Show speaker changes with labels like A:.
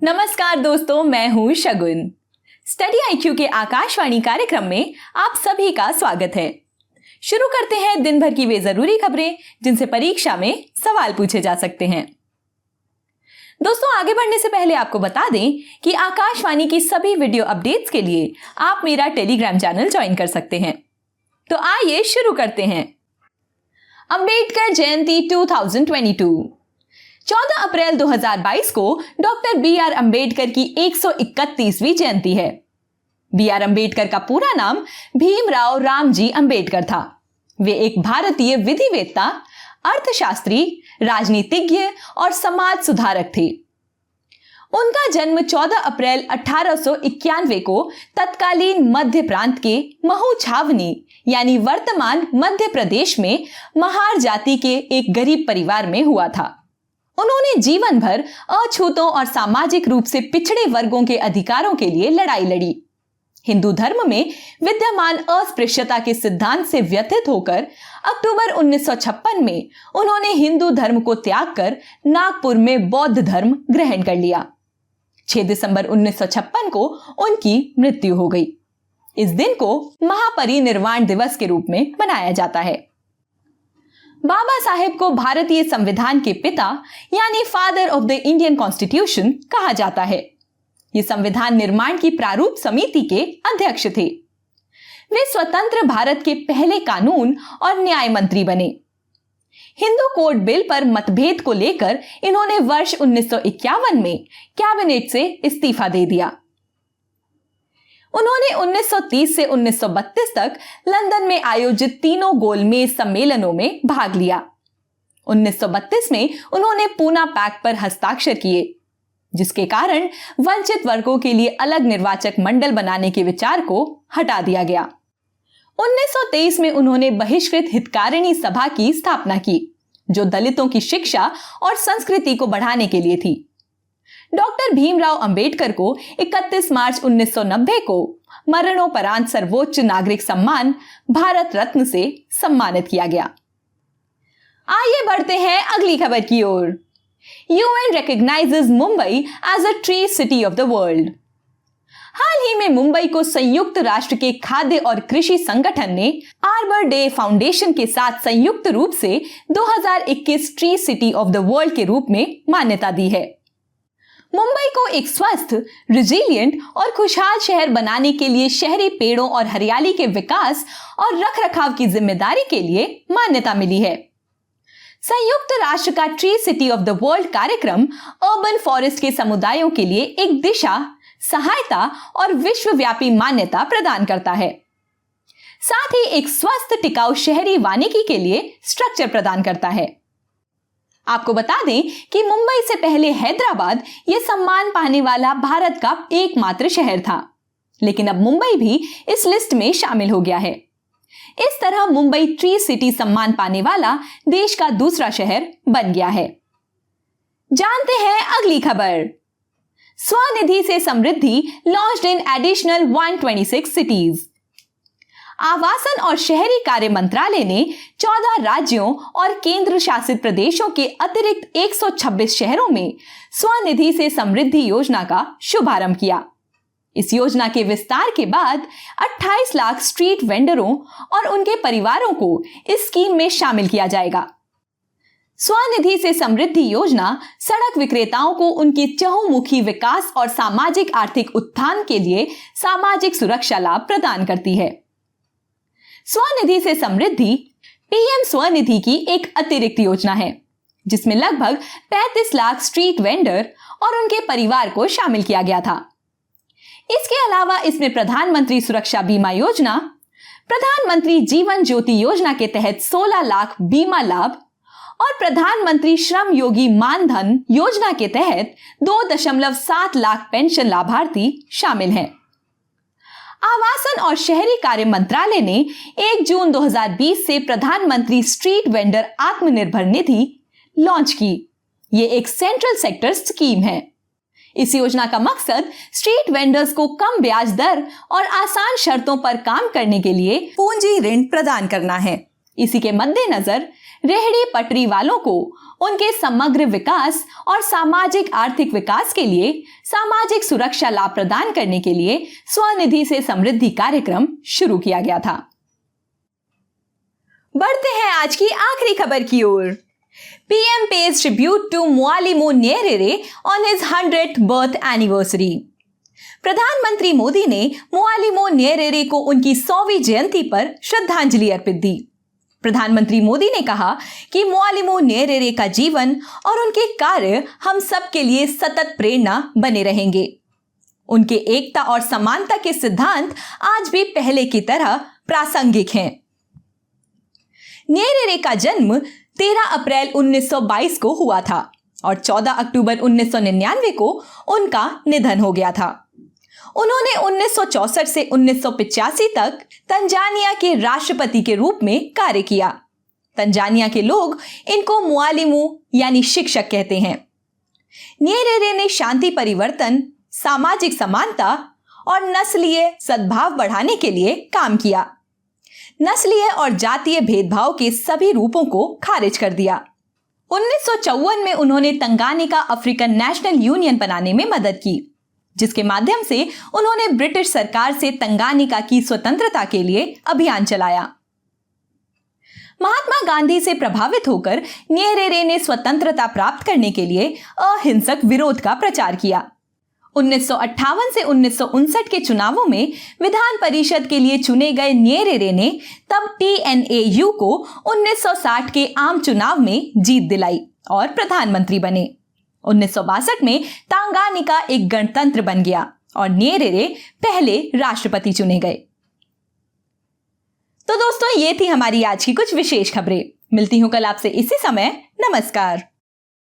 A: नमस्कार दोस्तों, मैं हूं शगुन। स्टडी आईक्यू के आकाशवाणी कार्यक्रम में आप सभी का स्वागत है। शुरू करते हैं दिन भर की वे जरूरी खबरें जिनसे परीक्षा में सवाल पूछे जा सकते हैं। दोस्तों, आगे बढ़ने से पहले आपको बता दें कि आकाशवाणी की सभी वीडियो अपडेट्स के लिए आप मेरा टेलीग्राम चैनल ज्वाइन कर सकते हैं। तो आइए शुरू करते हैं। अंबेडकर जयंती 2022। 14 अप्रैल 2022 को डॉक्टर बी.आर. अंबेडकर की 131वीं जयंती है। बी.आर. अंबेडकर का पूरा नाम भीमराव रामजी अंबेडकर था। वे एक भारतीय विधिवेत्ता, अर्थशास्त्री, राजनीतिज्ञ और समाज सुधारक थे। उनका जन्म 14 अप्रैल 1891 को तत्कालीन मध्य प्रांत के महू छावनी यानी वर्तमान मध्य प्रदेश में महार जाति के एक गरीब परिवार में हुआ था। उन्होंने जीवन भर अछूतों और सामाजिक रूप से पिछड़े वर्गों के अधिकारों के लिए लड़ाई लड़ी। हिंदू धर्म में विद्यमान अस्पृश्यता के सिद्धांत से व्यथित होकर अक्टूबर 1956 में उन्होंने हिंदू धर्म को त्याग कर नागपुर में बौद्ध धर्म ग्रहण कर लिया। 6 दिसंबर 1956 को उनकी मृत्यु हो गई। इस दिन को महापरिनिर्वाण दिवस के रूप में मनाया जाता है। बाबा साहेब को भारतीय संविधान के पिता यानी father of the Indian constitution कहा जाता है। ये संविधान निर्माण की प्रारूप समिति के अध्यक्ष थे। वे स्वतंत्र भारत के पहले कानून और न्याय मंत्री बने। हिंदू कोड बिल पर मतभेद को लेकर इन्होंने वर्ष 1951 में कैबिनेट से इस्तीफा दे दिया। उन्होंने 1930 से 1932 तक लंदन में आयोजित तीनों गोलमेज सम्मेलनों में भाग लिया। 1932 में उन्होंने पूना पैक्ट पर हस्ताक्षर किए, जिसके कारण वंचित वर्गों के लिए अलग निर्वाचक मंडल बनाने के विचार को हटा दिया गया। 1923 में उन्होंने बहिष्कृत हितकारिणी सभा की स्थापना की, जो दलितों की शिक्षा और संस्कृति को बढ़ाने के लिए थी। डॉक्टर भीमराव अंबेडकर को 31 मार्च 1990 को मरणोपरांत सर्वोच्च नागरिक सम्मान भारत रत्न से सम्मानित किया गया। आइए बढ़ते हैं अगली खबर की ओर। UN recognizes Mumbai as a tree city of the world। हाल ही में मुंबई को संयुक्त राष्ट्र के खाद्य और कृषि संगठन ने आर्बर डे फाउंडेशन के साथ संयुक्त रूप से 2021 tree city of the world के रूप में मान्यता दी है। मुंबई को एक स्वस्थ, रिजिलिएंट और खुशहाल शहर बनाने के लिए शहरी पेड़ों और हरियाली के विकास और रखरखाव की जिम्मेदारी के लिए मान्यता मिली है। संयुक्त राष्ट्र का tree city of the world कार्यक्रम अर्बन फॉरेस्ट के समुदायों के लिए एक दिशा, सहायता और विश्वव्यापी मान्यता प्रदान करता है। साथ ही एक स्वस्थ, टिकाऊ शहरी वानिकी के लिए स्ट्रक्चर प्रदान करता है। आपको बता दें कि मुंबई से पहले हैदराबाद यह सम्मान पाने वाला भारत का एकमात्र शहर था, लेकिन अब मुंबई भी इस लिस्ट में शामिल हो गया है। इस तरह मुंबई ट्री सिटी सम्मान पाने वाला देश का दूसरा शहर बन गया है। जानते हैं अगली खबर। स्वनिधि से समृद्धि लॉन्च्ड इन एडिशनल 126 सिटीज। आवासन और शहरी कार्य मंत्रालय ने 14 राज्यों और केंद्र शासित प्रदेशों के अतिरिक्त 126 शहरों में स्वनिधि से समृद्धि योजना का शुभारंभ किया। इस योजना के विस्तार के बाद 28 लाख स्ट्रीट वेंडरों और उनके परिवारों को इस स्कीम में शामिल किया जाएगा। स्वनिधि से समृद्धि योजना सड़क विक्रेताओं को उनके चहुमुखी विकास और सामाजिक आर्थिक उत्थान के लिए सामाजिक सुरक्षा लाभ प्रदान करती है। स्वनिधि से समृद्धि पीएम स्वनिधि की एक अतिरिक्त योजना है, जिसमें लगभग 35 लाख स्ट्रीट वेंडर और उनके परिवार को शामिल किया गया था। इसके अलावा इसमें प्रधानमंत्री सुरक्षा बीमा योजना, प्रधानमंत्री जीवन ज्योति योजना के तहत 16 लाख बीमा लाभ और प्रधानमंत्री श्रम योगी मानधन योजना के तहत 2.7 लाख पेंशन लाभार्थी शामिल हैं। आवासन और शहरी कार्य मंत्रालय ने 1 जून 2020 से प्रधानमंत्री street vendor Atmanirbhar Nidhi launch की। ये एक सेंट्रल सेक्टर स्कीम है। इस योजना का मकसद स्ट्रीट वेंडर्स को कम ब्याज दर और आसान शर्तों पर काम करने के लिए पूंजी ऋण प्रदान करना है। इसी के मद्देनजर रेहड़ी पटरी वालों को उनके समग्र विकास और सामाजिक आर्थिक विकास के लिए सामाजिक सुरक्षा लाभ प्रदान करने के लिए स्वनिधि से समृद्धि कार्यक्रम शुरू किया गया था। बढ़ते हैं आज की आखिरी खबर की ओर। PM pays tribute to Mwalimu Nyerere on his 100th birth anniversary. प्रधानमंत्री मोदी ने मुआलिमू न्येरेरे को उनकी 100वीं जयंती पर श्रद्धांजलि अर्पित दी। प्रधानमंत्री मोदी ने कहा कि मुआलिमू न्येरेरे का जीवन और उनके कार्य हम सब के लिए सतत प्रेरणा बने रहेंगे। उनके एकता और समानता के सिद्धांत आज भी पहले की तरह प्रासंगिक हैं। न्येरेरे का जन्म 13 अप्रैल 1922 को हुआ था और 14 अक्टूबर 1999 को उनका निधन हो गया था। उन्होंने 1964 से 1985 तक तंजानिया के राष्ट्रपति के रूप में कार्य किया। तंजानिया के लोग इनको मुआलिमू यानी शिक्षक कहते हैं। न्येरेरे ने शांति परिवर्तन, सामाजिक समानता और नस्लीय सद्भाव बढ़ाने के लिए काम किया। नस्लीय और जातीय भेदभाव के सभी रूपों को खारिज कर दिया। 1954 में उन्होंने तंगानिका अफ्रीकन नेशनल यूनियन बनाने में मदद की, जिसके माध्यम से उन्होंने ब्रिटिश सरकार से तंगानिका की स्वतंत्रता के लिए अभियान चलाया। महात्मा गांधी से प्रभावित होकर न्येरेरे ने स्वतंत्रता प्राप्त करने के लिए अहिंसक विरोध का प्रचार किया। 1958 से 1959 के चुनावों में विधान परिषद के लिए चुने गए न्येरेरे ने तब TNAU को 1960 के आम चुनाव में जीत दिलाई और प्रधानमंत्री बने। 1962 में तंगानिका एक गणतंत्र बन गया और न्येरेरे पहले राष्ट्रपति चुने गए। तो दोस्तों, ये थी हमारी आज की कुछ विशेष खबरें। मिलती हूं कल आपसे इसी समय। नमस्कार।